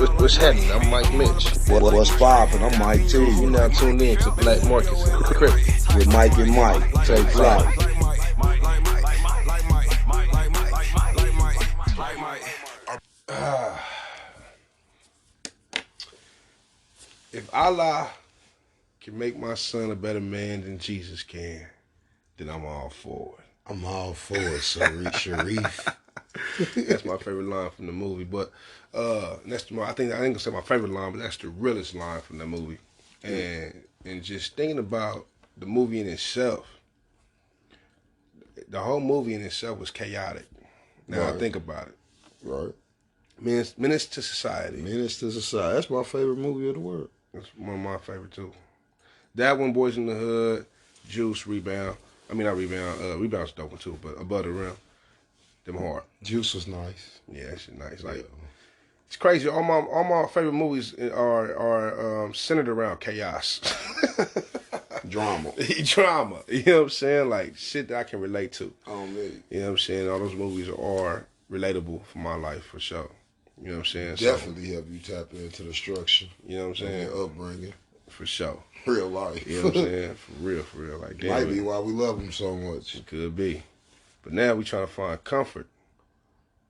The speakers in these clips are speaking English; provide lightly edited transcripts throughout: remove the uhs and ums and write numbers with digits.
What's happening? I'm Mike Mitch. What's poppin'? I'm Mike T. You now tuned in to Black Markets and Crypto with Mike and Mike. Take flight. If Allah can make my son a better man than Jesus can, then I'm all for it. I'm all for it, Sharif. That's my favorite line from the movie. But I ain't gonna say my favorite line, but that's the realest line from the movie. And just thinking about the movie in itself, the whole movie in itself was chaotic. Now I think about it. Right. Menace to Society. Menace to Society. That's my favorite movie of the world. That's one of my favorite too. That one, Boys in the Hood, Juice, Rebound. I mean, not Rebound. Rebound's dope one too, but Above the Rim, them hard. Juice was nice. Yeah, that shit nice. Like, it's crazy. All my favorite movies are centered around chaos. Drama. Drama. You know what I'm saying? Like, shit that I can relate to. Oh, man. You know what I'm saying? All those movies are relatable for my life, for sure. You know what I'm saying? Definitely help you tap into the structure. You know what I'm saying? Upbringing. For sure. Real life. You know what I'm saying? For real. Like, damn, might be why we love them so much. It could be. But now we trying to find comfort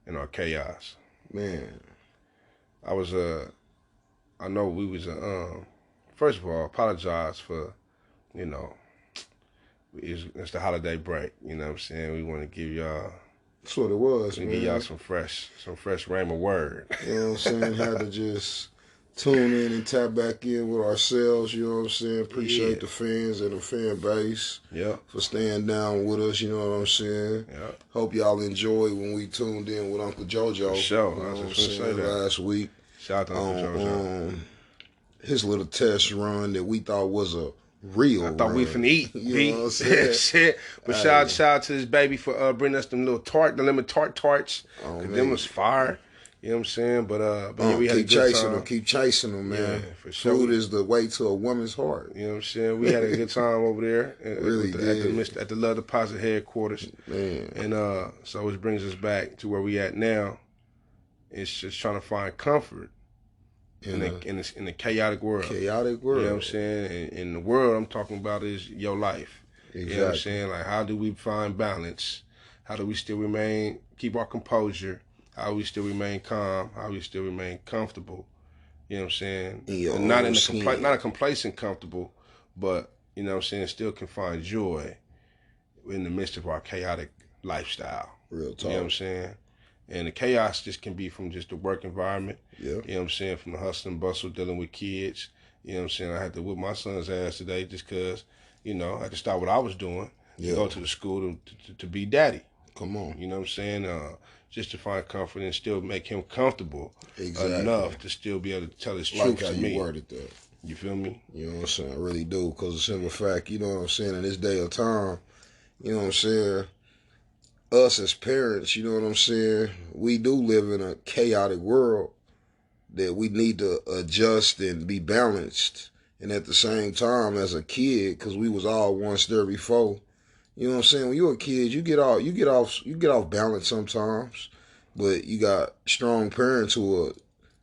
in our chaos. Man. I know we was, first of all, apologize for, it's the holiday break. You know what I'm saying? We want to give y'all. That's what it was, man. Give y'all some fresh rhema word. You know what I'm saying? Had to just tune in and tap back in with ourselves, you know what I'm saying? Appreciate the fans and the fan base for staying down with us, you know what I'm saying? Yeah. Hope y'all enjoyed when we tuned in with Uncle JoJo. For sure. You know I was what I'm just saying? going to say that. Last week. Shout out to Uncle JoJo. His little test run that we thought was a real I thought we finna eat. You know what I'm saying? Shit. But shout out to this baby for bringing us them little the lemon tarts. Oh, man. Them was fire. You know what I'm saying? But yeah, we had a keep good chasing time. them, keep chasing them, man. Yeah, for sure. Food is the way to a woman's heart. You know what I'm saying? We had a good time over there Really at the Love Deposit headquarters. Man. And so it brings us back to where we at now. It's just trying to find comfort in the chaotic world. Chaotic world. You know what I'm saying? And the world I'm talking about is your life. Exactly. You know what I'm saying? Like, how do we find balance? How do we still keep our composure? How do we still remain calm? How do we still remain comfortable? You know what I'm saying? And not a complacent comfortable, but, you know what I'm saying, still can find joy in the midst of our chaotic lifestyle. Real talk. You know what I'm saying? And the chaos just can be from just the work environment. Yeah. You know what I'm saying? From the hustle and bustle, dealing with kids. You know what I'm saying? I had to whip my son's ass today just because, I had to stop what I was doing to go to the school to be daddy. Come on. You know what I'm saying? Just to find comfort and still make him comfortable enough to still be able to tell his truth to me. Like how you worded that. You feel me? You know what I'm saying? I really do. Because the simple fact, you know what I'm saying, in this day of time, you know what I'm saying, us as parents, you know what I'm saying, we do live in a chaotic world that we need to adjust and be balanced. And at the same time, as a kid, because we was all once there before, you know what I'm saying, when you're a kid, you get off balance sometimes, but you got strong parents who will,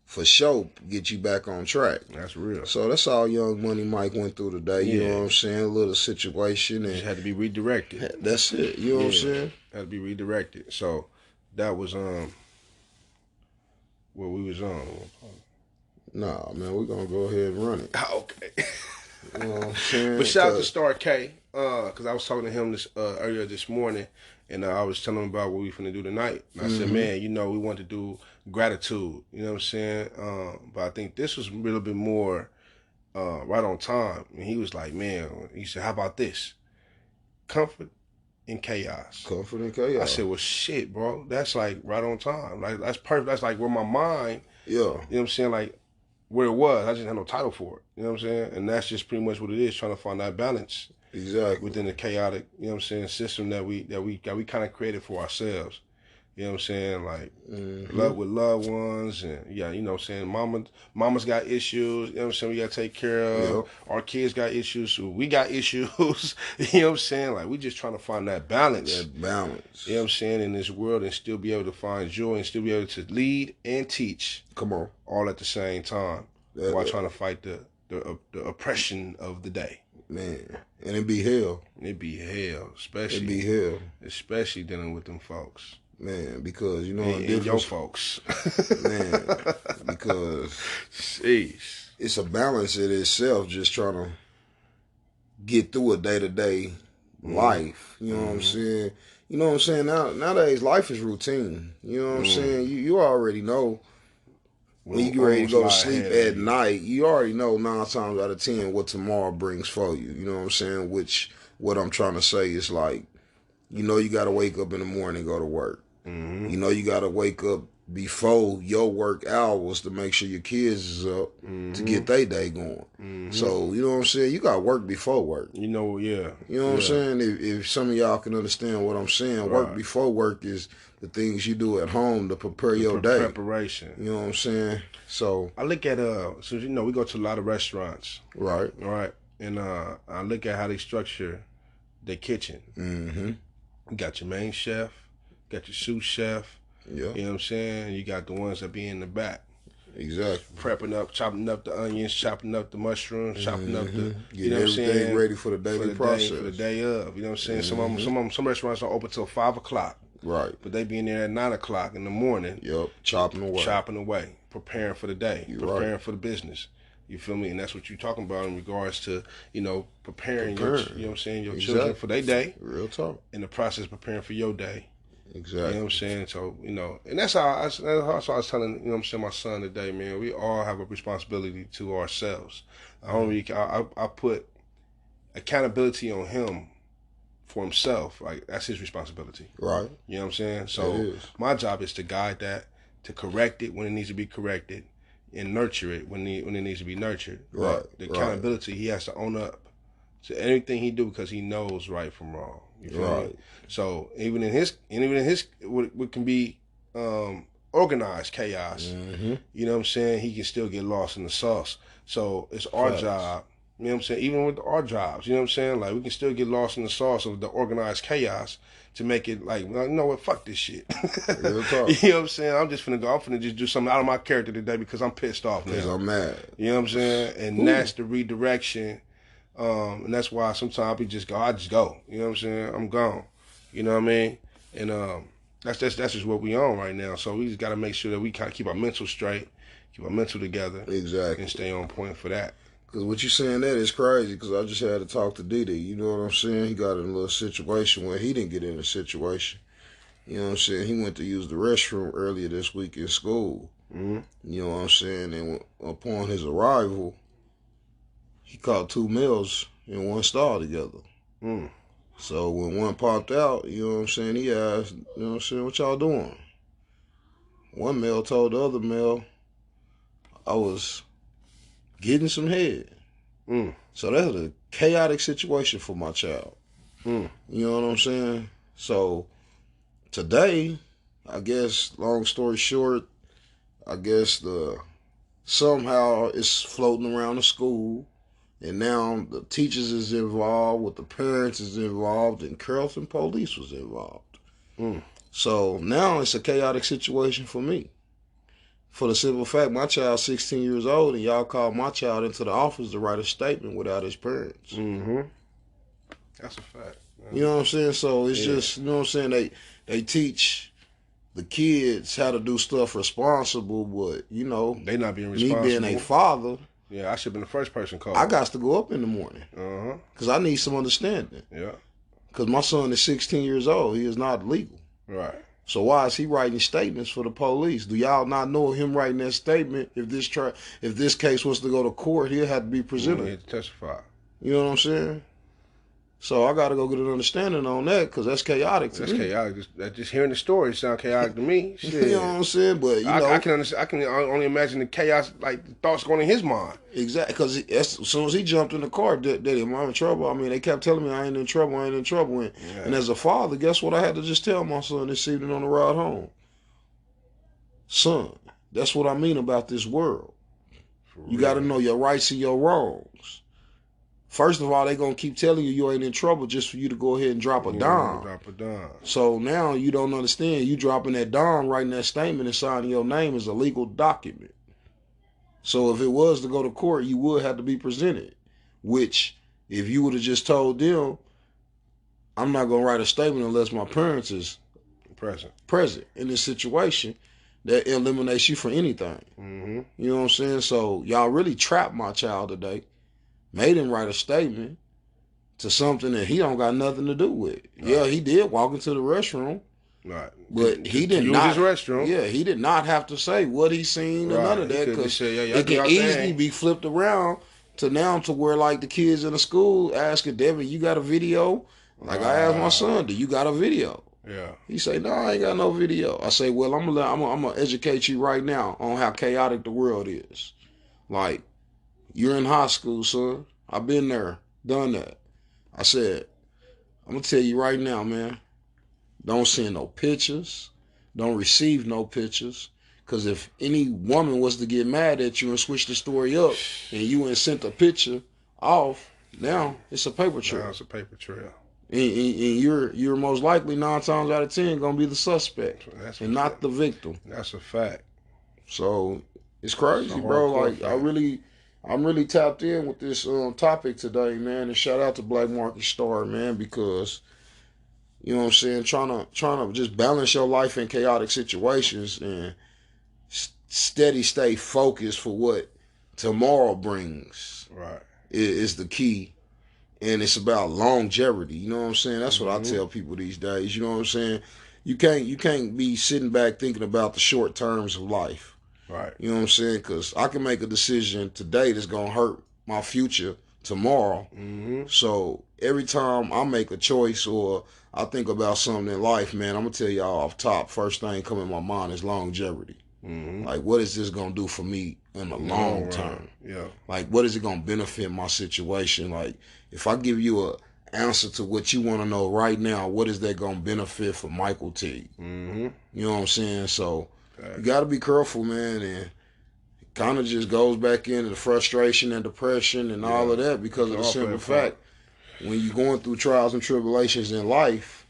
for sure, get you back on track. That's real. So that's all Young Money Mike went through today. You know what I'm saying? A little situation. And just had to be redirected. That's it. You know what I'm saying? Had to be redirected. So that was what we was on. Nah, man, we're gonna go ahead and run it. Okay. You know what I'm saying? But shout out to Star K, because I was talking to him earlier this morning, and I was telling him about what we finna do tonight. And I said, man, we want to do gratitude. You know what I'm saying? But I think this was a little bit more right on time. And he was like, man, he said, how about this? Comfort in chaos. Comfort in chaos. I said, well, shit, bro. That's like right on time. Like, that's perfect. That's like where my mind, you know what I'm saying? Like, where it was. I just had no title for it. You know what I'm saying? And that's just pretty much what it is, trying to find that balance. Exactly. Within the chaotic, you know what I'm saying, system that we kind of created for ourselves. You know what I'm saying? Like, Mm-hmm. love with loved ones, and yeah, you know what I'm saying? Mama's got issues, you know what I'm saying? We got to take care of. Yep. Our kids got issues, so we got issues. You know what I'm saying? Like, we just trying to find that balance. That balance. You know what I'm saying? In this world, and still be able to find joy and still be able to lead and teach. Come on. All at the same time while trying to fight the oppression of the day. Man, and it be hell. It be hell, especially. It be hell. Especially dealing with them folks. Man, because, you know, and your folks. Man, because jeez, it's a balance in itself just trying to get through a day-to-day life. You know what I'm saying? You know what I'm saying? Nowadays, life is routine. You know what I'm saying? You already know when you get ready to go to sleep at night, you already know 9 times out of 10 what tomorrow brings for you. You know what I'm saying? What I'm trying to say is like, you know you got to wake up in the morning and go to work. You know you got to wake up before your work hours to make sure your kids is up to get their day going. So, you know what I'm saying? You got work before work. You know, yeah. You know what I'm saying? If some of y'all can understand what I'm saying, work before work is the things you do at home to prepare your day. Preparation. You know what I'm saying? So I look at so you know we go to a lot of restaurants. Right. And I look at how they structure their kitchen. You got your main chef, got your sous chef. Yeah. You know what I'm saying? You got the ones that be in the back. Exactly. Prepping up, chopping up the onions, chopping up the mushrooms, chopping up the, you know what I'm saying? Ready for the daily process. For the day of. You know what I'm saying? Some restaurants are open till 5 o'clock. Right. But they be in there at 9 o'clock in the morning. Yep. Chopping away. Preparing for the day. Preparing for the business. You feel me? And that's what you're talking about in regards to, you know, preparing. Your, you know what I'm saying, your children for their day. Real talk. In the process of preparing for your day. Exactly. You know what I'm saying? So, you know, and that's how I was telling, you know what I'm saying, my son today, man. We all have a responsibility to ourselves. I put accountability on him for himself. Like, that's his responsibility. Right. You know what I'm saying? So my job is to guide that, to correct it when it needs to be corrected, and nurture it when it needs to be nurtured. Right. But the accountability, he has to own up to anything he do because he knows right from wrong. You feel me? So even in his what can be organized chaos, you know what I'm saying, he can still get lost in the sauce. So it's our job, you know what I'm saying, even with our jobs, you know what I'm saying, like we can still get lost in the sauce of the organized chaos to make it like, you know what, fuck this shit. Real talk. You know what I'm saying? I'm finna just do something out of my character today because I'm pissed off now. Because I'm mad. You know what I'm saying? And that's the redirection. And that's why sometimes I just go. You know what I'm saying? I'm gone. You know what I mean? And that's just what we on right now. So we just got to make sure that we kind of keep our mental straight, keep our mental together, exactly, and stay on point for that. Because what you saying that is crazy. Because I just had to talk to Didi. You know what I'm saying? He got in a little situation where he didn't get in a situation. You know what I'm saying? He went to use the restroom earlier this week in school. You know what I'm saying? And upon his arrival, he caught 2 males in one stall together. So when one popped out, you know what I'm saying, he asked, you know what I'm saying, what y'all doing? One male told the other male, I was getting some head. So that's a chaotic situation for my child. You know what I'm saying? So today, I guess, long story short, I guess somehow it's floating around the school. And now the teachers is involved, with the parents is involved, and Carrollton police was involved. So now it's a chaotic situation for me. For the simple fact, my child's 16 years old, and y'all called my child into the office to write a statement without his parents. That's a fact. You know what I'm saying? So it's just, you know what I'm saying, they teach the kids how to do stuff responsible, but, you know, they not being responsible. Me being a father, yeah, I should have been the first person called. I got to go up in the morning. Because I need some understanding. Yeah. Because my son is 16 years old. He is not legal. Right. So why is he writing statements for the police? Do y'all not know him writing that statement? If this case was to go to court, he'll have to be presented. He had to testify. You know what I'm saying? So I got to go get an understanding on that because that's chaotic to That's me. chaotic. Just hearing the story sound chaotic to me. You know what Shit. I'm saying? But I can understand. I can only imagine the chaos, like the thoughts going in his mind. exactly, because as soon as he jumped in the car, Daddy, am I in trouble? I mean, they kept telling me I ain't in trouble, I ain't in trouble. And Yeah. as a father, guess what I had to just tell my son this evening on the ride home? Son, that's what I mean about this world. You got to know your rights and your wrongs. First of all, they going to keep telling you you ain't in trouble just for you to go ahead and drop a dime. Drop a dime. So now you don't understand. You dropping that dime, writing that statement and signing your name is a legal document. So if it was to go to court, you would have to be presented. Which, if you would have just told them, I'm not going to write a statement unless my parents is present in this situation, that eliminates you from anything. Mm-hmm. You know what I'm saying? So y'all really trapped my child today. Made him write a statement to something that he don't got nothing to do with. Right. Yeah, he did walk into the restroom. Right. But he did not use his restroom. Yeah, he did not have to say what he seen or none of that, because it can easily be flipped around to now to where like the kids in the school asking Devin, you got a video? Like I asked my son, do you got a video? Yeah. He say, no, I ain't got no video. I say, well, I'm gonna educate you right now on how chaotic the world is. Like, you're in high school, son. I've been there, done that. I said, I'm gonna tell you right now, man. Don't send no pictures. Don't receive no pictures. Because if any woman was to get mad at you and switch the story up and you ain't sent a picture off, now it's a paper trail. Now it's a paper trail. And you're most likely 9 times out of 10 gonna be the suspect and not the victim. That's a fact. So it's crazy, bro. Like fact. I'm really tapped in with this topic today, man. And shout out to Black Market Star, man, because you know what I'm saying, trying to just balance your life in chaotic situations and steady stay focused for what tomorrow brings. Right. Is the key. And it's about longevity. You know what I'm saying? That's what I tell people these days. You know what I'm saying? You can't be sitting back thinking about the short terms of life. Right. You know what I'm saying? Because I can make a decision today that's going to hurt my future tomorrow. Mm-hmm. So every time I make a choice or I think about something in life, man, I'm going to tell y'all off top, first thing coming in my mind is longevity. Mm-hmm. Like, what is this going to do for me in the long term? Yeah. Like, what is it going to benefit my situation? Like, if I give you a answer to what you want to know right now, what is that going to benefit for Michael T? Mm-hmm. You know what I'm saying? So you got to be careful, man. And it kind of just goes back into the frustration and depression and all of that because of the simple fact, when you're going through trials and tribulations in life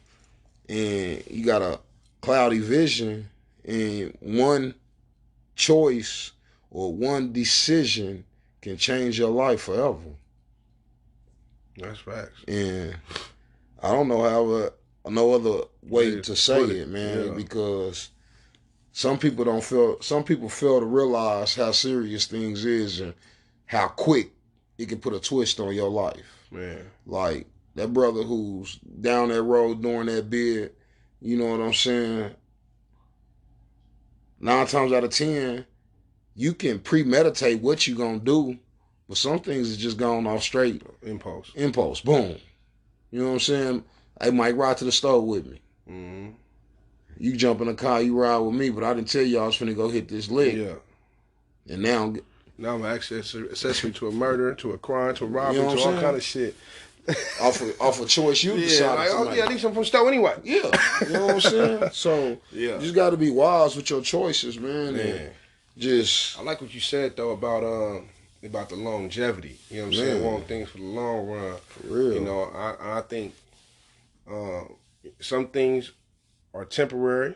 and you got a cloudy vision and one choice or one decision can change your life forever. That's facts. And I don't know no other way to say it, man, because some people fail to realize how serious things is and how quick it can put a twist on your life. Man. Like that brother who's down that road doing that bid, you know what I'm saying? 9 times out of 10, you can premeditate what you're going to do, but some things is just going off straight. Impulse. Boom. You know what I'm saying? Hey, Mike, ride to the store with me. Mm-hmm. You jump in the car, you ride with me, but I didn't tell you I was finna go hit this lick. Yeah. And now I'm accessory to a murder, to a crime, to a robbery, to all kind of shit. off a choice you decided to make. Yeah, these are from store anyway. Yeah. You know what I'm saying? So you just got to be wise with your choices, man. And just I like what you said though about the longevity. You know what I'm saying? Want things for the long run. For real. You know, I think some things are temporary.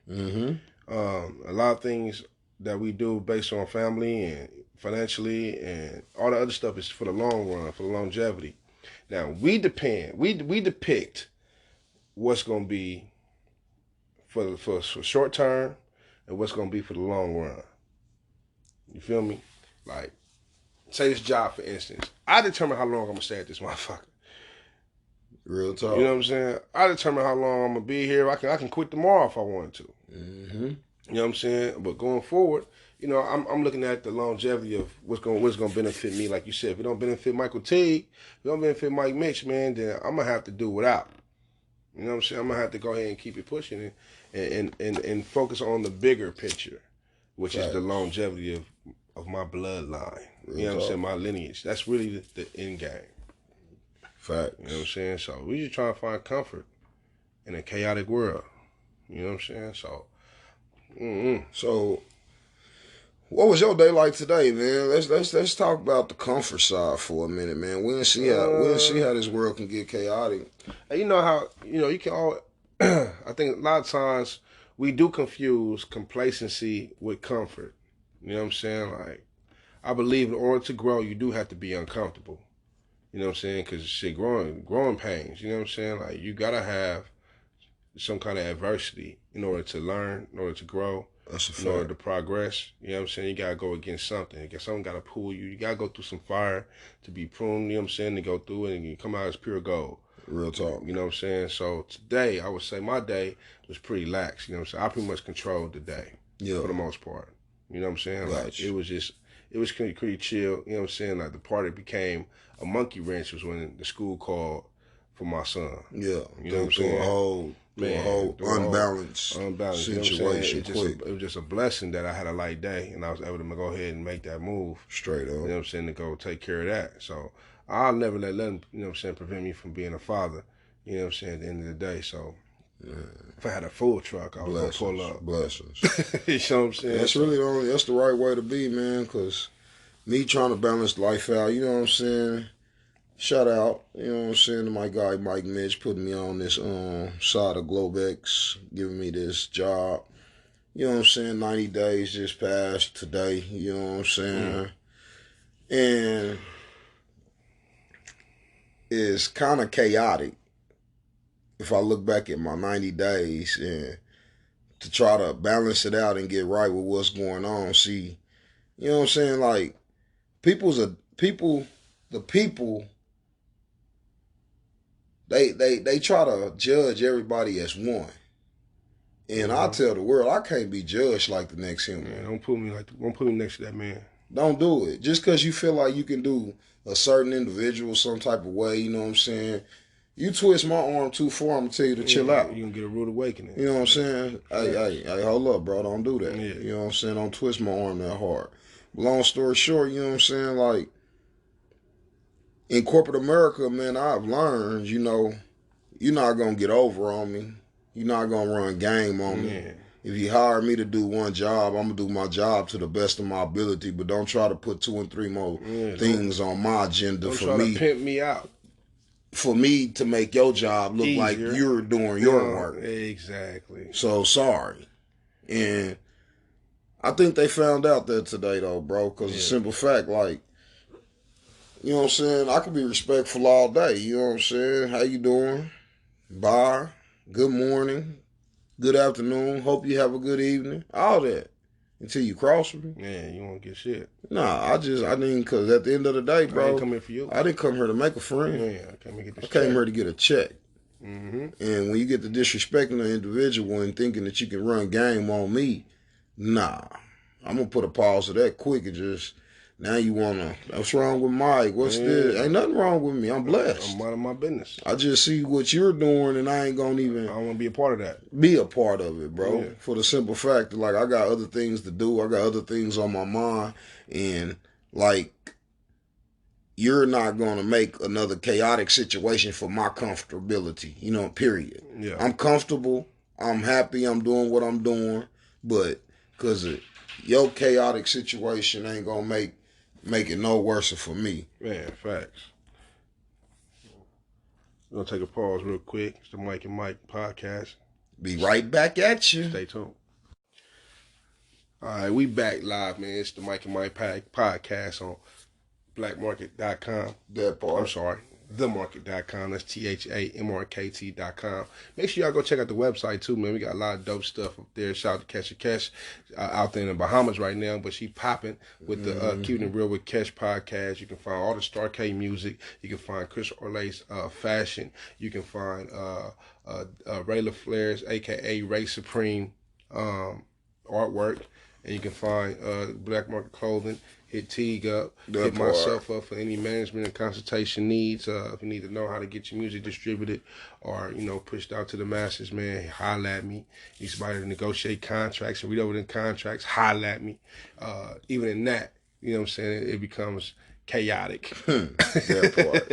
Mm-hmm. A lot of things that we do based on family and financially and all the other stuff is for the long run, for the longevity. Now we depict what's going to be for short term and what's going to be for the long run. You feel me? Like, say this job, for instance. I determine how long I'm going to stay at this motherfucker. Real talk. You know what I'm saying? I determine how long I'm going to be here. I can quit tomorrow if I wanted to. Mm-hmm. You know what I'm saying? But going forward, I'm looking at the longevity of what's gonna benefit me. Like you said, if it don't benefit Michael T, if it don't benefit Mike Mitch, man, then I'm gonna have to do without. You know what I'm saying? I'm gonna have to go ahead and keep it pushing it and focus on the bigger picture, which is the longevity of my bloodline. You know what I'm saying? My lineage. That's really the end game. Facts. You know what I'm saying? So we just trying to find comfort in a chaotic world. You know what I'm saying? So, So, what was your day like today, man? Let's talk about the comfort side for a minute, man. We'll see how this world can get chaotic. And you know how you can all. I think a lot of times we do confuse complacency with comfort. You know what I'm saying? Like, I believe in order to grow, you do have to be uncomfortable. You know what I'm saying? Because shit, growing pains. You know what I'm saying? Like, you gotta have some kind of adversity in order to learn, in order to grow, in order to progress. You know what I'm saying? You gotta go against something. Something gotta pull you. You gotta go through some fire to be pruned. You know what I'm saying? To go through it and you come out as pure gold. Real talk. You know what I'm saying? So today, I would say my day was pretty lax. You know what I'm saying? I pretty much controlled the day for the most part. You know what I'm saying? Like, it was pretty chill. You know what I'm saying? Like, the part that became a monkey wrench was when the school called for my son. Yeah. You know what I'm saying? A whole unbalanced situation. You know it was just a blessing that I had a light day and I was able to go ahead and make that move. Straight up. You know what I'm saying? To go take care of that. So I'll never let nothing, you know what I'm saying, prevent me from being a father. You know what I'm saying? At the end of the day. So if I had a full truck, I was going to pull up. Blessings. You know what I'm saying? That's the right way to be, man, because me trying to balance life out, you know what I'm saying? Shout out, you know what I'm saying, to my guy Mike Mitch putting me on this side of Globex, giving me this job. You know what I'm saying? 90 days just passed today, you know what I'm saying? And it's kind of chaotic if I look back at my 90 days and to try to balance it out and get right with what's going on. See, you know what I'm saying? Like, the people, they try to judge everybody as one. And I tell the world, I can't be judged like the next human. Man, don't put me next to that man. Don't do it. Just because you feel like you can do a certain individual some type of way, you know what I'm saying? You twist my arm too far, I'm going to tell you to chill out. You're going to get a rude awakening. You know what I'm saying? Hey, hold up, bro. Don't do that. Yeah. You know what I'm saying? Don't twist my arm that hard. Long story short, you know what I'm saying? Like, in corporate America, man, I've learned, you're not going to get over on me. You're not going to run game on me. If you hire me to do one job, I'm going to do my job to the best of my ability, but don't try to put 2 and 3 more things on my agenda for me. Don't try to pimp me out. For me to make your job look like you're doing your work. Exactly. So, sorry. And I think they found out that today, though, bro, because the simple fact, like, you know what I'm saying? I can be respectful all day. You know what I'm saying? How you doing? Bye. Good morning. Good afternoon. Hope you have a good evening. All that. Until you cross me. Yeah, you won't get shit. Nah, because at the end of the day, bro, I didn't come here for you. I didn't come here to make a friend. Yeah, I came here to get a check. Mm-hmm. And when you get to disrespecting an individual and thinking that you can run game on me, nah. I'm going to put a pause to that quick and just, now you want to, what's wrong with Mike? What's this? Ain't nothing wrong with me. I'm blessed. I'm minding my business. I just see what you're doing and I ain't going to even. I don't want to be a part of that. Be a part of it, bro. Yeah. For the simple fact that, like, I got other things to do. I got other things on my mind. And, like, you're not going to make another chaotic situation for my comfortability, period. Yeah. I'm comfortable. I'm happy. I'm doing what I'm doing. But because your chaotic situation ain't going to make it no worse for me. Man, facts. We're going to take a pause real quick. It's the Mike and Mike podcast. Be right back at you. Stay tuned. All right, we back live, man. It's the Mike and Mike podcast on blackmarket.com. That part. I'm sorry. themarket.com. That's THAMRKT.com. Make sure y'all go check out the website too, man. We got a lot of dope stuff up there. Shout out to Kesha Kesh out there in the Bahamas right now, but she popping with the Keeping It Real with Kesh podcast. You can find all the Star K music. You can find Chris Orlay's fashion. You can find Ray LaFleur's, a.k.a. Ray Supreme, artwork. and you can find Black Market Clothing. Hit Teague up. That Hit part. myself up for any management and consultation needs. If you need to know how to get your music distributed or, pushed out to the masses, man, holla at me. You somebody to negotiate contracts and read over the contracts, holla at me. Even in that, you know what I'm saying, it becomes chaotic. That part.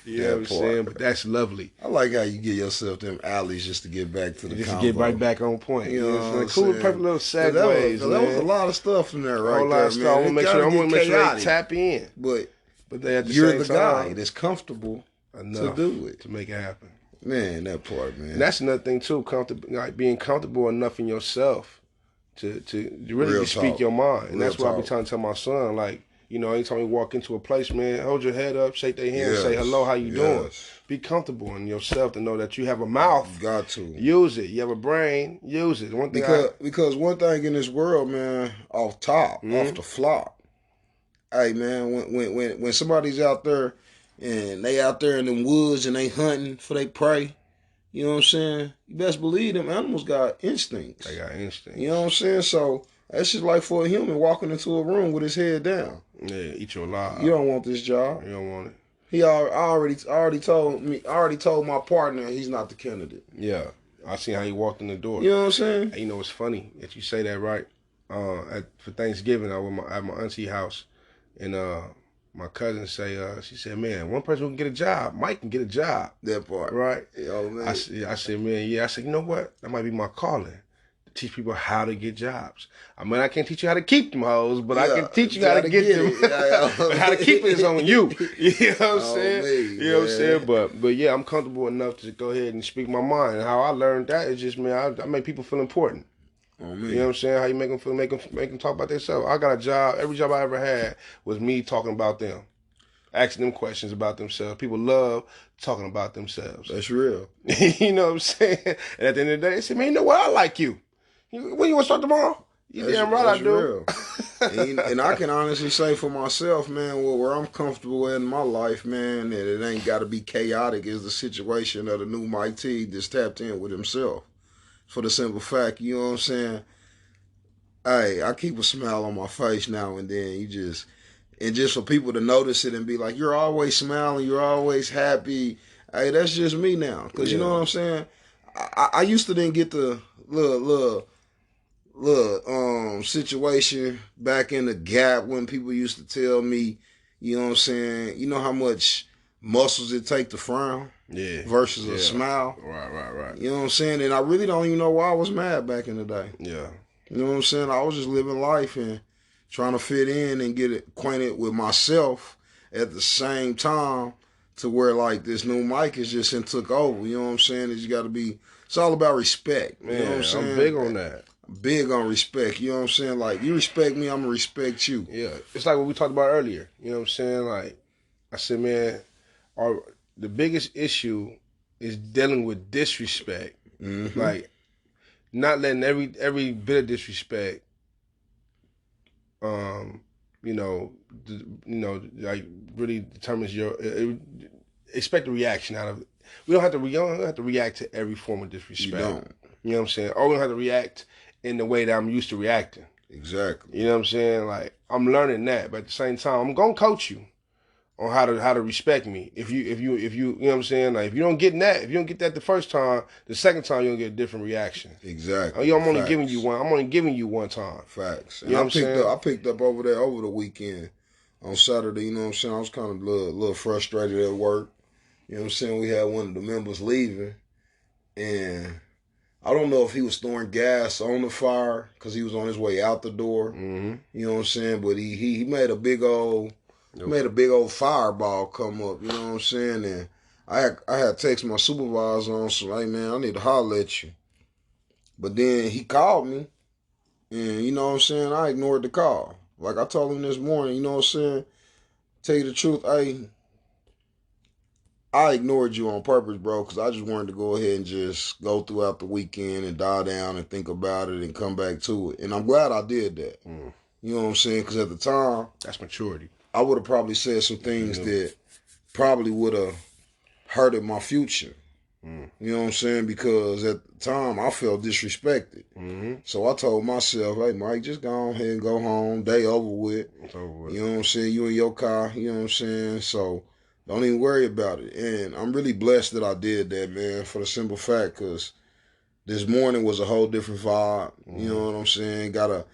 You know what I'm saying? But that's lovely. I like how you give yourself them alleys just to get back to the Just combo. to get right back on point. You know what I'm cool, saying? perfect little segues, that was a lot of stuff in there, right there, man. I want to make sure they tap in. But they at the you're same the time, guy that's comfortable enough to do it, to make it happen. Man, that part, man. And that's another thing too. Being comfortable enough in yourself to really speak your mind. And that's what I be trying to tell my son. Like, anytime you walk into a place, man, hold your head up, shake their hand, say hello, how you doing? Be comfortable in yourself to know that you have a mouth. You got to use it. You have a brain, use it. Because one thing in this world, man, off the flop. Hey, man, when somebody's out there and they out there in the woods and they hunting for their prey, you know what I'm saying? You best believe them animals got instincts. They got instincts. You know what I'm saying? So that's just like for a human walking into a room with his head down. Yeah, eat you alive. You don't want this job. You don't want it. I already told my partner he's not the candidate. Yeah, I seen how he walked in the door. You know what I'm saying? And it's funny that you say that, right? For Thanksgiving, I was at my auntie house, and my cousin she said, man, one person who can get a job, Mike can get a job. That part, right? Oh man. I said, man, yeah. I said, you know what? That might be my calling. Teach people how to get jobs. I mean, I can't teach you how to keep them hoes, but I can teach you how to get them. How to keep it is on you. You know what I'm saying? You know what I'm saying? But yeah, I'm comfortable enough to go ahead and speak my mind. And how I learned that is just, man, I make people feel important. Oh, you know what I'm saying? How you make them feel, make them talk about themselves. I got a job. Every job I ever had was me talking about them, asking them questions about themselves. People love talking about themselves. That's real. You know what I'm saying? And at the end of the day, they say, man, you know what? I like you. When you want to start tomorrow? Damn right I do. And I can honestly say for myself, man, where I'm comfortable in my life, man, that it ain't got to be chaotic is the situation of the new Mike T that's tapped in with himself. For the simple fact, you know what I'm saying? Hey, I keep a smile on my face now and then. Just for people to notice it and be like, you're always smiling, you're always happy. Hey, that's just me now. Because you know what I'm saying? I used to then get the little situation back in the gap when people used to tell me, you know what I'm saying, you know how much muscles it take to frown versus a smile. Right. You know what I'm saying? And I really don't even know why I was mad back in the day. Yeah. You know what I'm saying? I was just living life and trying to fit in and get acquainted with myself at the same time to where like this new mic is just took over. You know what I'm saying? It's all about respect. Man, you know what I'm saying? I'm big on that. Big on respect. You know what I'm saying? Like, you respect me, I'm going to respect you. Yeah. It's like what we talked about earlier. You know what I'm saying? Like, I said, man, the biggest issue is dealing with disrespect. Mm-hmm. Like, not letting every bit of disrespect, like really determines expect a reaction out of it. We don't have to react to every form of disrespect. You don't. You know what I'm saying? Or we don't have to react in the way that I'm used to reacting. Exactly. You know what I'm saying? Like, I'm learning that, but at the same time, I'm gonna coach you on how to respect me. If you you know what I'm saying? Like, if you don't get that the first time, the second time you're gonna get a different reaction. Exactly. I'm only giving you one time. Facts. And I picked up over there over the weekend on Saturday, you know what I'm saying? I was kind of a little frustrated at work. You know what I'm saying? We had one of the members leaving, and I don't know if he was throwing gas on the fire because he was on his way out the door. Mm-hmm. You know what I'm saying? But he made a big old fireball come up. You know what I'm saying? And I had text my supervisor on, so hey man, I need to holler at you. But then he called me, and you know what I'm saying? I ignored the call. Like I told him this morning, you know what I'm saying? Tell you the truth, I ignored you on purpose, bro, because I just wanted to go ahead and just go throughout the weekend and die down and think about it and come back to it. And I'm glad I did that. Mm. You know what I'm saying? Because at the time, that's maturity. I would have probably said some things that probably would have hurted my future. You know what I'm saying? Because at the time I felt disrespected. So I told myself, hey, Mike, just go ahead and go home. Day over with. It's over with. You know what I'm saying? You in your car. You know what I'm saying? So don't even worry about it. And I'm really blessed that I did that, man, for the simple fact because this morning was a whole different vibe. You know what I'm saying? Got a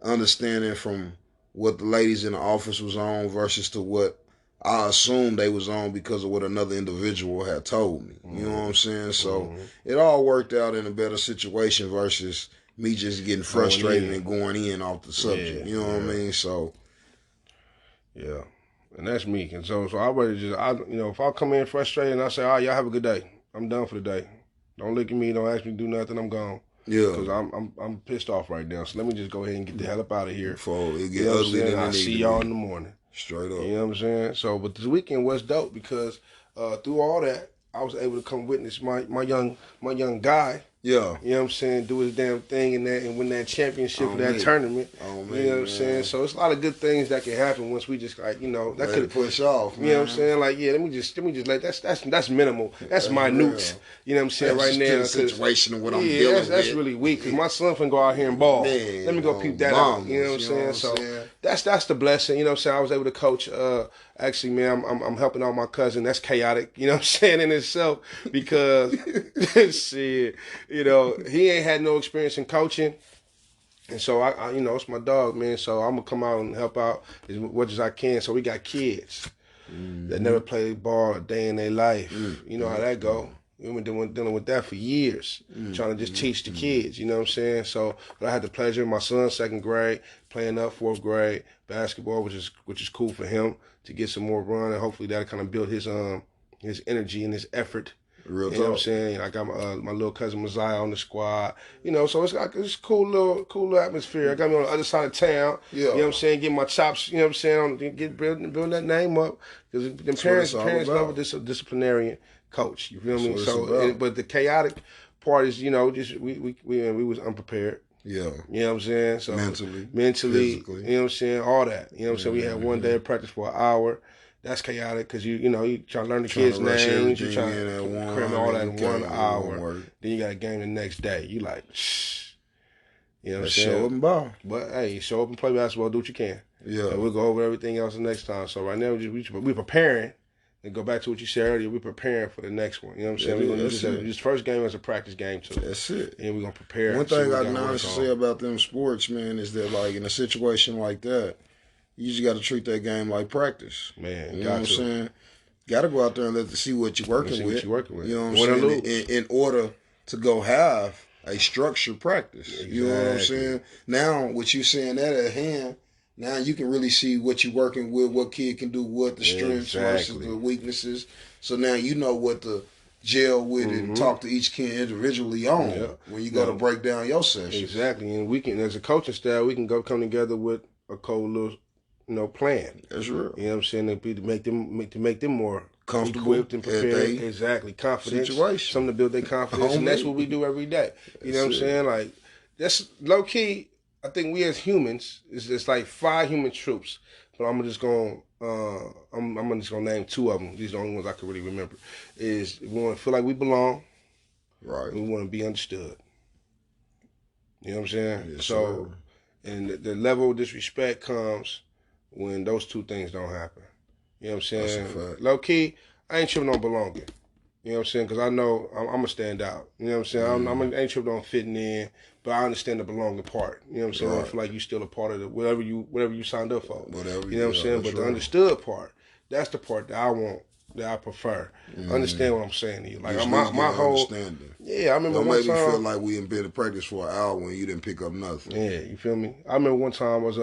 understanding from what the ladies in the office was on versus to what I assumed they was on because of what another individual had told me. You know what I'm saying? So it all worked out in a better situation versus me just getting frustrated and going in off the subject. You know what I mean? So yeah, and that's me. And so I would just, if I come in frustrated and I say, all right, y'all have a good day. I'm done for the day. Don't look at me. Don't ask me to do nothing. I'm gone. Yeah, because I'm pissed off right now. So let me just go ahead and get the hell up out of here. Before it get ugly, then I'll see y'all in the morning. Straight up. You know what I'm saying? So, but this weekend was dope because through all that, I was able to come witness my young guy. Yeah. You know what I'm saying? Do his damn thing and win that championship for that tournament. You know what I'm saying? So it's a lot of good things that can happen once we just that could push off. Man. You know what I'm saying? Like, yeah, let me just like that's minimal. That's minute. You know what I'm saying? That's right now, the situation of what I'm dealing with. That's really weak because my son finna go out here and ball. Man, let me go peep that out. You know what I'm saying? So that's the blessing. You know what I'm saying? I was able to coach. Actually, man, I'm helping out my cousin. That's chaotic. You know what I'm saying in itself because shit. You know, he ain't had no experience in coaching. And so, I it's my dog, man. So, I'm going to come out and help out as much as I can. So, we got kids that never played ball a day in their life. You know how that go. We've been dealing with that for years, trying to just teach the kids, you know what I'm saying? So, but I had the pleasure of my son's 2nd grade, playing up 4th grade basketball, which is cool for him to get some more run, and hopefully that'll kind of build his energy and his effort. Real you know what I'm saying? I got my little cousin Messiah on the squad. You know, so it's got this cool little atmosphere. I got me on the other side of town. Yeah. You know what I'm saying? Get my chops, you know what I'm saying? Build that name up. Because the parents love a disciplinarian coach. You feel me? So but the chaotic part is, just we was unprepared. Yeah. You know what I'm saying? So mentally, physically, you know what I'm saying? All that. You know what I'm saying? We had one day of practice for an hour. That's chaotic because you try to learn the kids' names, you try to cram all that in 1 hour. Then you got a game the next day. You like, shh. You know what I'm saying? Show up and ball. But hey, show up and play basketball. Do what you can. Yeah. And we'll go over everything else the next time. So right now we're preparing. And go back to what you said earlier. We're preparing for the next one. You know what I'm saying? We're gonna use this first game as a practice game too. That's it. And we're gonna prepare. One thing I can honestly say about them sports, man, is that like in a situation like that, you just got to treat that game like practice. Man, you know what I'm saying? Got to go out there and see what you're working with. You know what I'm saying? In order to go have a structured practice. Exactly. You know what I'm saying? Now, with you saying that at hand, now you can really see what you're working with, what kid can do what, the strengths versus the weaknesses. So now you know what to gel with and talk to each kid individually on when you go to break down your sessions. Exactly. And we can, as a coaching staff, we can come together with a cool little plan. That's real. You know what I'm saying? To make them more comfortable, equipped and prepared. Exactly. Confidence. Situation. Something to build their confidence. And that's what we do every day. You know what I'm saying? Like, that's low key. I think we as humans, it's like 5 human troops. But I'm just gonna name 2 of them. These are the only ones I can really remember. Is we want to feel like we belong. Right. And we want to be understood. You know what I'm saying? Yes, so, and the level of disrespect comes when those 2 things don't happen. You know what I'm saying? That's a fact. Low key, I ain't tripping on belonging. You know what I'm saying? Because I know I'm going to stand out. You know what I'm saying? I ain't tripping on fitting in, but I understand the belonging part. You know what I'm saying? Right. I feel like you still a part of whatever you signed up for. Whatever. You know what I'm saying? But the understood part, that's the part that I want, that I prefer. Understand what I'm saying to you? Like my whole understanding. Yeah, I remember don't one make time. me feel like we in bed of practice for an hour when you didn't pick up nothing. Yeah, you feel me? I remember one time I was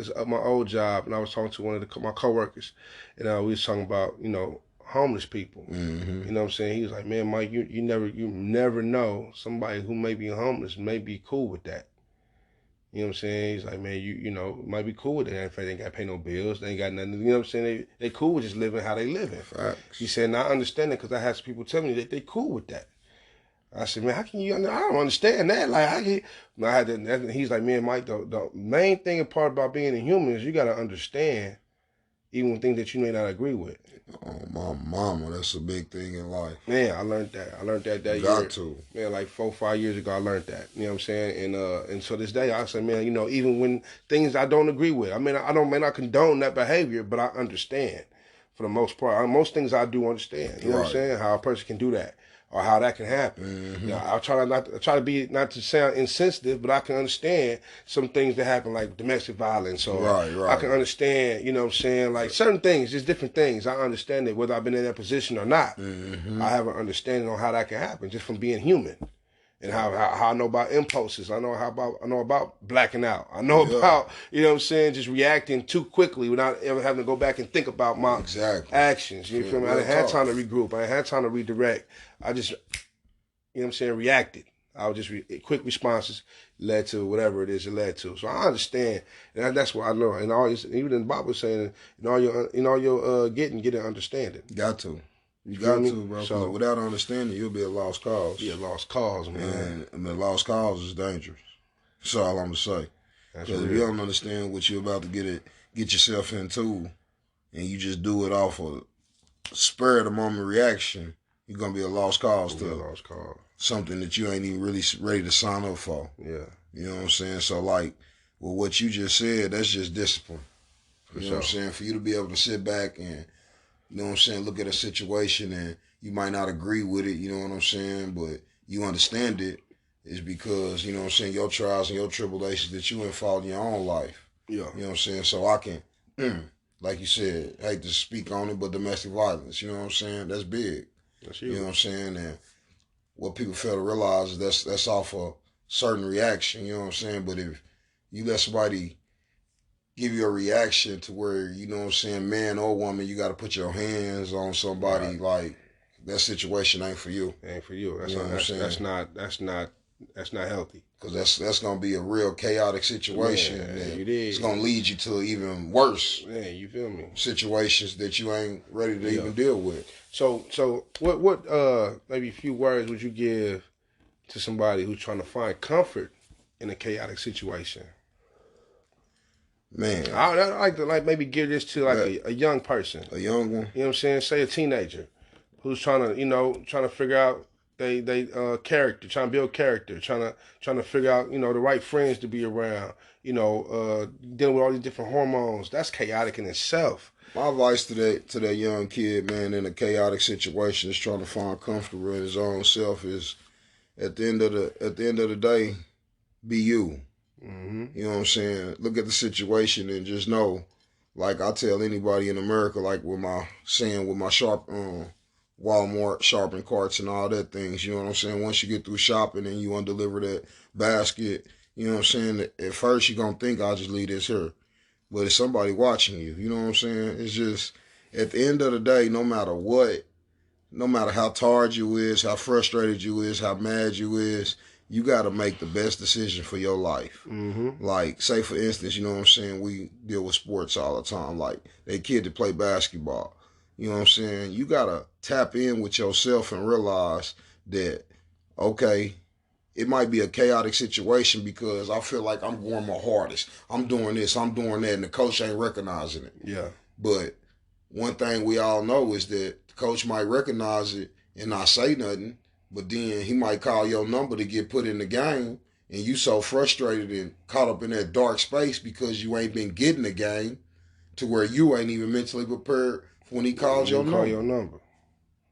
at my old job and I was talking to one of my coworkers, and we was talking about homeless people. You know what I'm saying? He was like, "Man, Mike, you never know, somebody who may be homeless may be cool with that." You know what I'm saying? He's like, "Man, you might be cool with that. In fact, they ain't got to pay no bills. They ain't got nothing. You know what I'm saying? They cool with just living how they living." Facts. He said, and I understand that because I had some people tell me that they cool with that. I said, "Man, how can you? I don't understand that. Like, I had to." He's like, "Man, Mike, the main thing and part about being a human is you got to understand even with things that you may not agree with. Oh, my mama, that's a big thing in life. Man, I learned that. I learned that You year. got to. Man, like 4-5 years ago, I learned that. You know what I'm saying? And so this day, I say, man, you know, even when things I don't agree with, I mean, I don't may not condone that behavior, but I understand for the most part. Most things I do understand. You know what I'm saying? How a person can do that or how that can happen. Mm-hmm. I try to be not to sound insensitive, but I can understand some things that happen like domestic violence, or I can understand, you know what I'm saying, like certain things, just different things. I understand it whether I've been in that position or not. Mm-hmm. I have an understanding on how that can happen just from being human. And how I know about impulses. I know about blacking out. I know about, you know what I'm saying, just reacting too quickly without ever having to go back and think about my actions. You feel me? I didn't have time to regroup. I didn't have time to redirect. I just, you know what I'm saying, reacted. I was just quick responses led to whatever it is it led to. So I understand, and that's what I know. And even in the Bible saying, in all your getting, get an understanding. Got to. You got to, bro. So without understanding, you'll be a lost cause. Be a lost cause, man. And a lost cause is dangerous. That's all I'm gonna say. Because if you don't understand what you're about to get yourself into, and you just do it off of spur of the moment reaction, you're gonna be a lost cause to something that you ain't even really ready to sign up for. Yeah. You know what I'm saying? So like, well, what you just said, that's just discipline. You know what I'm saying? For you to be able to sit back and, you know what I'm saying, look at a situation and you might not agree with it, you know what I'm saying, but you understand it, is because, you know what I'm saying, your trials and your tribulations that you involved in your own life. Yeah. You know what I'm saying? So I can, like you said, I hate to speak on it, but domestic violence, you know what I'm saying? That's big. That's huge. You know what I'm saying? And what people fail to realize is that's off a certain reaction, you know what I'm saying? But if you let somebody give you a reaction to where, you know what I'm saying, man or woman, you got to put your hands on somebody, like, that situation ain't for you. Ain't for you. You know what I'm saying? That's not healthy. Because that's going to be a real chaotic situation. It's going to lead you to even worse. Yeah, you feel me? Situations that you ain't ready to even deal with. So what maybe a few words would you give to somebody who's trying to find comfort in a chaotic situation? Man, I like to maybe give this to like a young person. A young one? You know what I'm saying? Say a teenager who's trying to figure out they character, trying to build character, trying to figure out, the right friends to be around, dealing with all these different hormones. That's chaotic in itself. My advice to that young kid, man, in a chaotic situation, is trying to find comfortable in his own self, is at the end of the day, be you. Mm-hmm. You know what I'm saying? Look at the situation and just know, like I tell anybody in America, like with my sharp Walmart shopping carts and all that things, you know what I'm saying? Once you get through shopping and you want to deliver that basket, you know what I'm saying? At first you're going to think I'll just leave this here. But it's somebody watching you, you know what I'm saying? It's just, at the end of the day, no matter what, no matter how tired you is, how frustrated you is, how mad you is, you got to make the best decision for your life. Mm-hmm. Like, say for instance, you know what I'm saying, we deal with sports all the time. Like, they kid that play basketball. You know what I'm saying? You got to tap in with yourself and realize that, okay, it might be a chaotic situation because I feel like I'm going my hardest. I'm doing this, I'm doing that, and the coach ain't recognizing it. Yeah. But one thing we all know is that the coach might recognize it and not say nothing, but then he might call your number to get put in the game, and you so frustrated and caught up in that dark space because you ain't been getting the game to where you ain't even mentally prepared when he calls your number.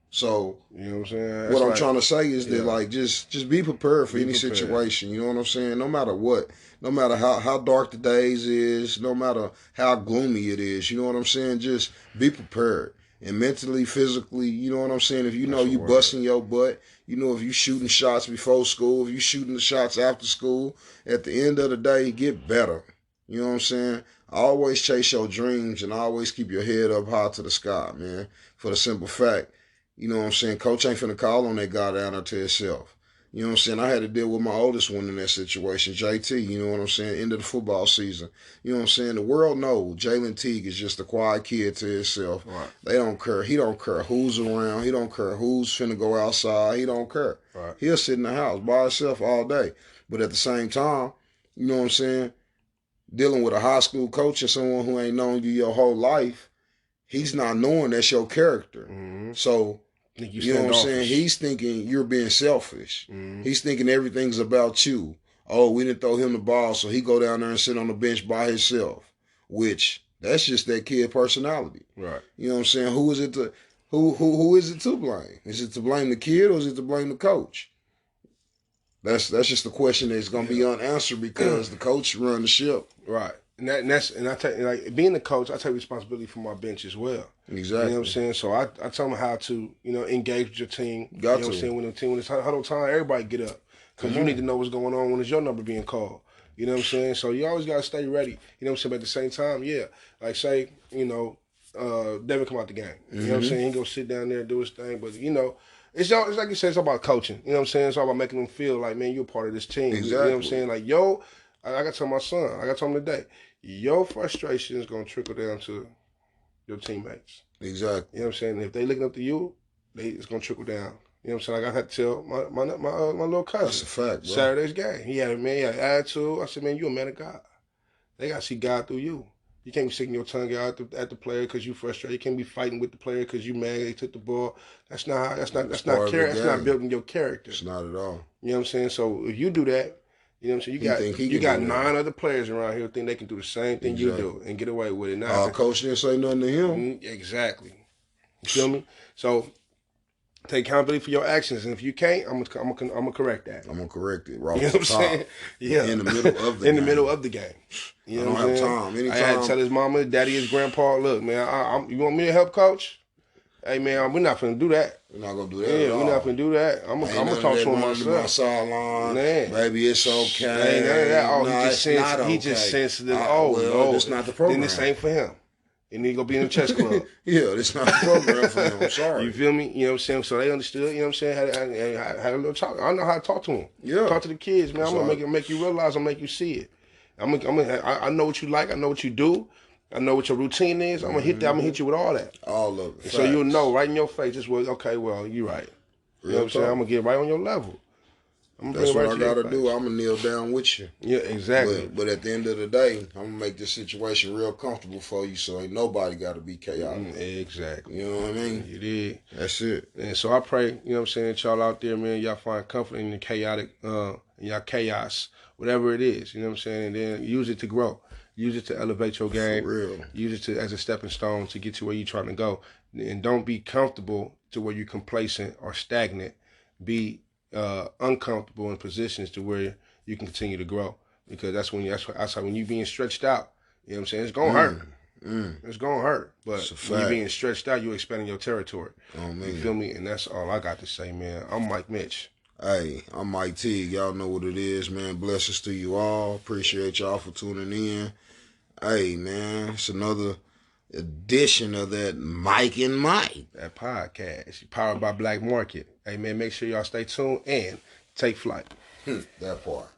So, you know what I'm saying? What I'm trying to say is that, like, just be prepared for any situation. You know what I'm saying? No matter what, no matter how dark the days is, no matter how gloomy it is, you know what I'm saying? Just be prepared. And mentally, physically, you know what I'm saying? If you know you busting your butt, you know if you shooting shots before school, if you shooting the shots after school, at the end of the day, get better. You know what I'm saying? Always chase your dreams and always keep your head up high to the sky, man. For the simple fact, you know what I'm saying, coach ain't finna call on that guy down there to himself. You know what I'm saying? I had to deal with my oldest one in that situation, JT, you know what I'm saying, end of the football season. You know what I'm saying? The world knows Jalen Teague is just a quiet kid to himself. Right. They don't care. He don't care who's around. He don't care who's finna go outside. He don't care. Right. He'll sit in the house by himself all day. But at the same time, you know what I'm saying, dealing with a high school coach or someone who ain't known you your whole life, he's not knowing that's your character. Mm-hmm. So, you know what I'm saying? He's thinking you're being selfish. Mm-hmm. He's thinking everything's about you. Oh, we didn't throw him the ball, so he go down there and sit on the bench by himself. Which, that's just that kid personality. Right. You know what I'm saying? Who is it to blame? Is it to blame the kid or is it to blame the coach? That's just the question that's gonna be unanswered because the coach run the ship. Right. And I take, like, being the coach, I take responsibility for my bench as well. Exactly. You know what I'm saying? So I tell them how to, engage with your team. Got you know to. what I'm saying? When it's huddle time, everybody get up. Because you need to know what's going on when it's your number being called. You know what I'm saying? So you always got to stay ready. You know what I'm saying? But at the same time, yeah. Like, say, Devin come out the game. You know what I'm saying? He can go sit down there and do his thing. But, it's like you said, it's all about coaching. You know what I'm saying? It's all about making them feel like, man, you're part of this team. Exactly. You know what I'm saying? Like, I got to tell my son, I got to tell him today, your frustration is going to trickle down to your teammates. Exactly. You know what I'm saying? If they looking up to you, it's going to trickle down. You know what I'm saying? Like I had to tell my little cousin. That's a fact, bro. Saturday's game. He had an attitude. I said, man, you a man of God. They got to see God through you. You can't be sticking your tongue out at the player because you frustrated. You can't be fighting with the player because you mad they took the ball. That's not character. That's not building your character. It's not at all. You know what I'm saying? So if you do that, you know what I'm saying? You got 9 other players around here who think they can do the same thing you do and get away with it. Now, coach didn't say nothing to him. Exactly. You feel me? So take accountability for your actions, and if you can't, I'm gonna correct that. I'm gonna correct it. You know what I'm saying? Yeah. In the middle of the in the middle of the game. You know I don't have time. Anytime. I had to tell his mama, daddy, his grandpa, look, man, you want me to help coach? Hey, man, we're not finna do that. We're not gonna do that. Yeah, we're not finna do that. I'm gonna talk to him myself. My sideline, baby, it's okay. Ain't none of that. Oh, No, he just sensitive. No, that's not the program. Then this ain't for him. And he gonna be in the chess club. Yeah, this not the program for him. I'm sorry. You feel me? You know what I'm saying? So they understood. You know what I'm saying? Had a little talk. I know how to talk to them. Yeah, talk to the kids, man. I'm gonna make you realize. I'm gonna make you see it. I know what you like. I know what you do. I know what your routine is. I'm gonna hit that. I'm gonna hit you with all that. All of it. So you'll know right in your face. This was okay. Well, you're right. You know what I'm saying? I'm gonna get right on your level. That's what I gotta do. I'm gonna kneel down with you. Yeah, exactly. But at the end of the day, I'm gonna make this situation real comfortable for you, so ain't nobody gotta be chaotic. Exactly. You know what I mean? You did. That's it. And so I pray, you know what I'm saying, that y'all out there, man, y'all find comfort in the chaotic, in y'all chaos, whatever it is. You know what I'm saying? And then use it to grow. Use it to elevate your game. For real. Use it as a stepping stone to get to where you're trying to go. And don't be comfortable to where you're complacent or stagnant. Be uncomfortable in positions to where you can continue to grow, because that's how when you being stretched out, you know what I'm saying, it's gonna hurt. It's gonna hurt, but when you're being stretched out, you're expanding your territory. You feel me? And that's all I got to say, man. I'm Mike Mitch. Hey, I'm Mike T. Y'all know what it is, man. Blessings to you all. Appreciate y'all for tuning in. Hey, man, it's another edition of that Mike and Mike. That podcast powered by Black Market. Hey, man, make sure y'all stay tuned and take flight. That part.